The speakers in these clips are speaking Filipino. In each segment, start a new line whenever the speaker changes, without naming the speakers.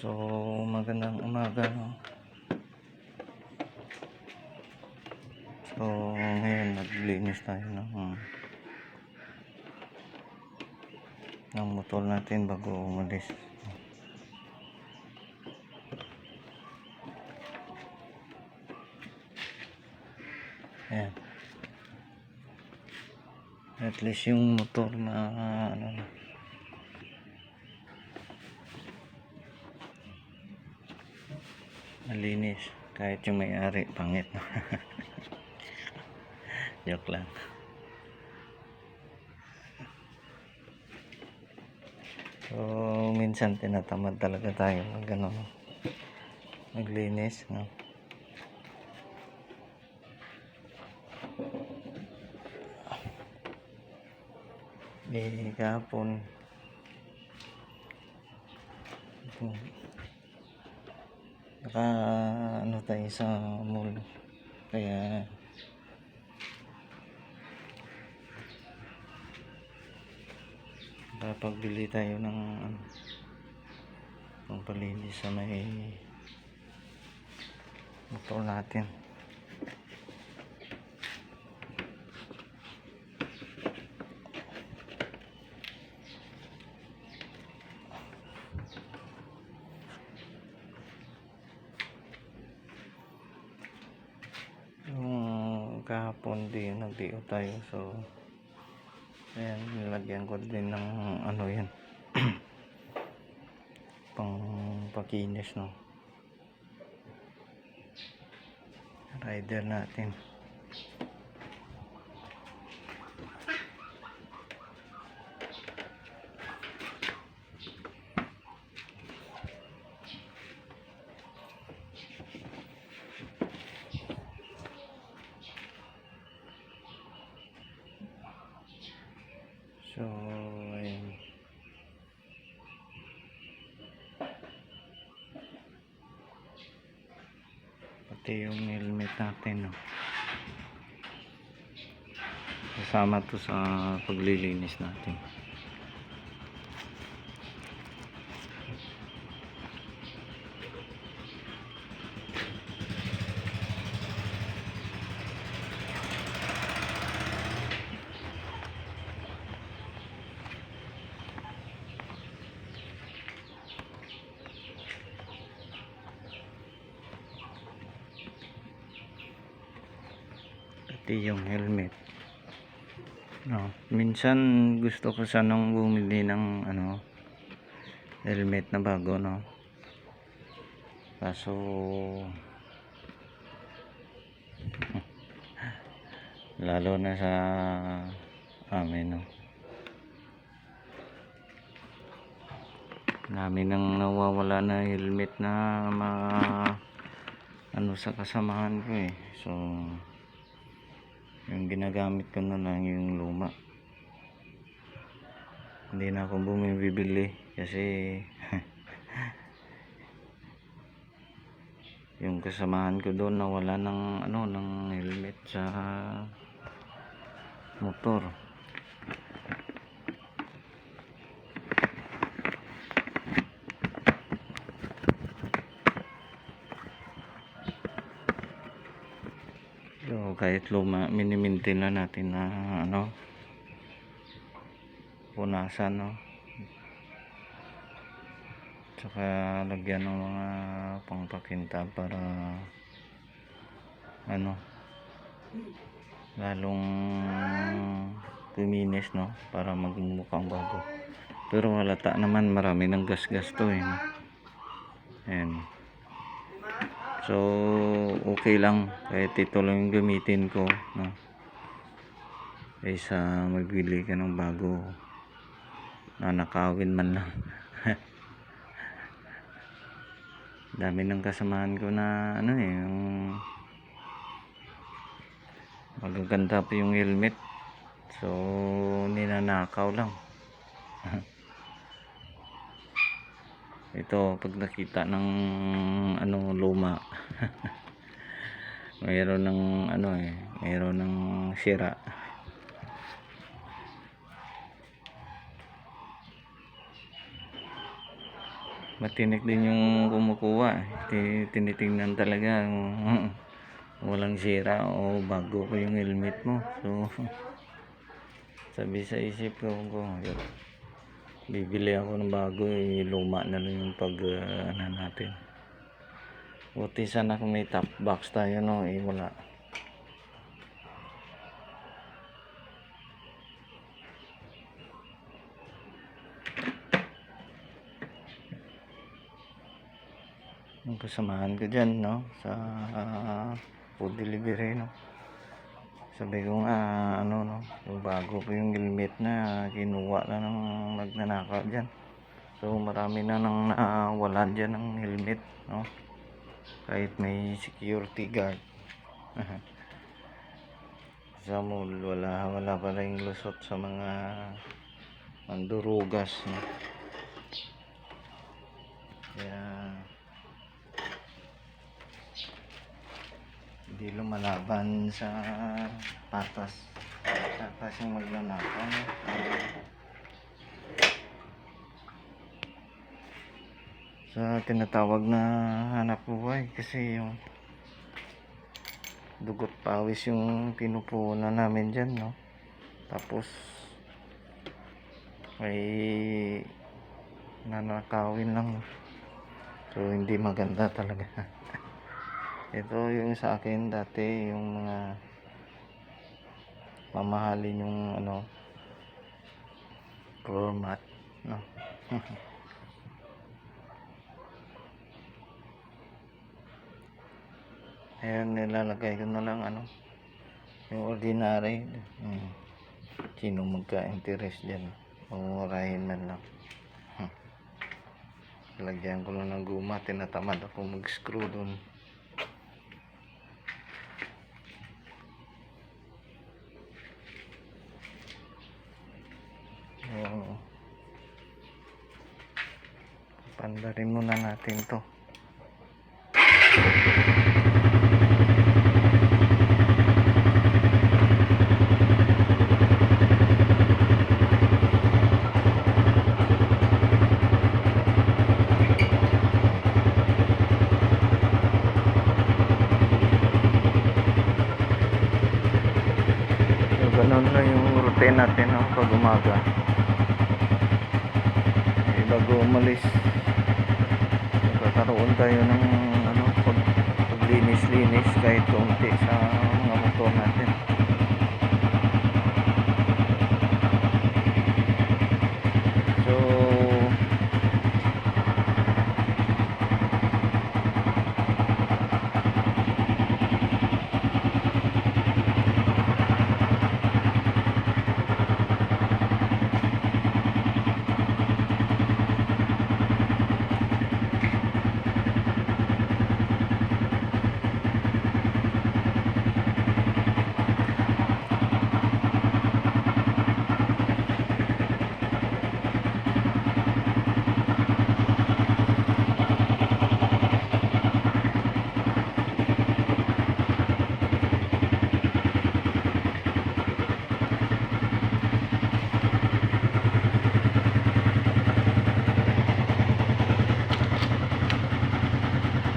So, magandang umaga, no? So, ngayon naglinis tayo ng motor natin bago umalis. Ayan. At least yung motor na malinis, kahit yung may-ari pangit. Joke lang. So, minsan tinatamad talaga tayo maglinis, no? Kahapon tayo sa mall, kaya pagbili tayo ng pangpalinis sa may motor natin. Kahapon din nagdiyo tayo, so ayan, nilagyan ko din ng yan pang pakinis, no, rider natin. So, ayan. Pati yung helmet natin, no, kasama to sa paglilinis natin. Pati yung helmet, no, minsan gusto ko sanang bumili ng helmet na bago, no, kaso lalo na sa amin, no, namin nang nawawala na helmet na sa kasamahan ko, so yung ginagamit ko na lang yung luma. Hindi na ako bumibili kasi yung kasamahan ko doon nawala ng helmet sa motor. So kahit luma, minimintin na natin na punasan, no, saka lagyan ng mga pangpakinta para lalong kuminis, no, para magmukhang bago. Pero halata naman marami ng gas to, ayan. So okay lang kahit ito lang yung gamitin ko, no, kaysa magbili ka ng bago na nakawin man lang. Dami ng kasamahan ko na yung magaganda pa yung helmet, so ninanakaw lang. Ito pag nakita ng luma mayroon ng mayroon ng sira. matinik din yung kumukuha. Tinitingnan talaga kung walang sira o bago ko yung helmet mo. So sabi sa isip ko kung bibili ako ng bago, luma na lang yung pag ano natin. Buti sana kung may top box tayo, no, wala. Ang kasamahan ko dyan, no, sa food delivery, no, sabi ko nga ano, no, yung bago ko yung helmet na kinuha na ng magnanakaw dyan. So marami na nang nawalan dyan ng helmet, no, kahit may security guard. Sa mall wala pa rin lusot sa mga mandurugas, no? Kaya hindi lumalaban sa patas yung magnanakaw, no? Sa tinatawag na hanap buhay, kasi yung dugot pawis yung pinupunan namin dyan, no? Tapos may nanakawin lang, so hindi maganda talaga. Ito yung sa akin dati, yung mga mamahalin yung ano, floor mat, no? Ayan, nilalagay ko na lang ano, yung ordinary. Sino magka-interest dyan, pangurahin man lang. Lagyan ko lang ng guma, tinatamad ako mag-screw dun. Pandarin muna natin to. So ganun lang yung routine natin, no, pag umaga. Bago umalis, magkakaroon tayo ng ano, paglinis-linis kahit konti sa mga motor natin.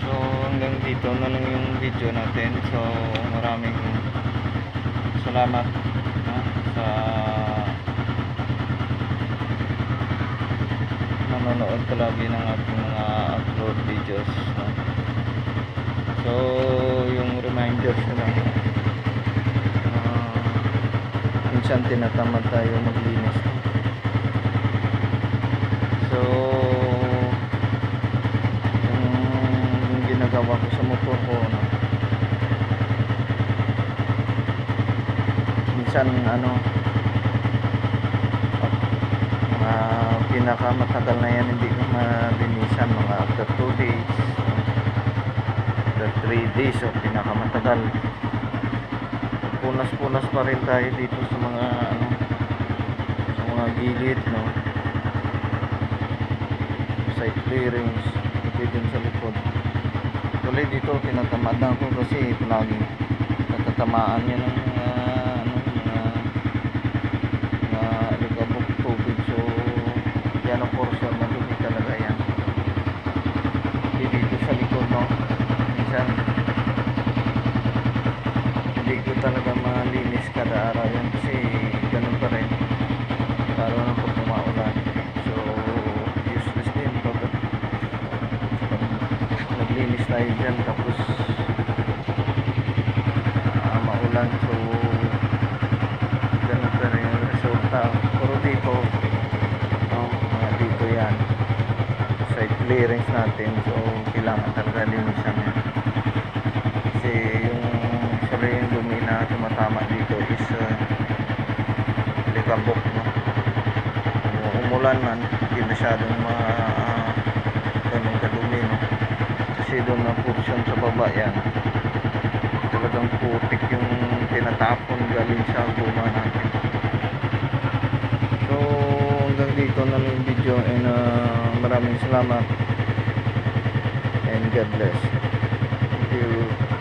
So hanggang dito na lang yung video natin. So maraming salamat, sa nanonood palagi ng ating mga upload videos, no? So yung reminders na lang, minsan tinatamad tayo maglinis, no? So ginagawa ko sa motor ko, no, minsan ano, mga pinakamatagal na yan hindi ko malinisan, mga after 2 days, after 3 days, o pinakamatagal punas-punas pa rin tayo dito sa mga ano, sa mga gilid, no, side clearings, din sa likod. Tuloy dito tinatamad na ako kasi lagi natatamaan niya ng alikabok tubig. So yan ang portion, madumi talaga yan. tayo dyan tapos maulan, so ganun pa rin yung resulta. Pero dito mga dito yan side clearance natin, so kailangan talaga linisan yan kasi yung actually yung lumi na tumatama dito is likabok, no? Kung umulan man hindi masyadong ganun kadumi, no? Kasi doon na portion sa baba yan talagang putik yung tinatapon galing sa guma natin. So hanggang dito na lang yung video, and maraming salamat and God bless. Thank you.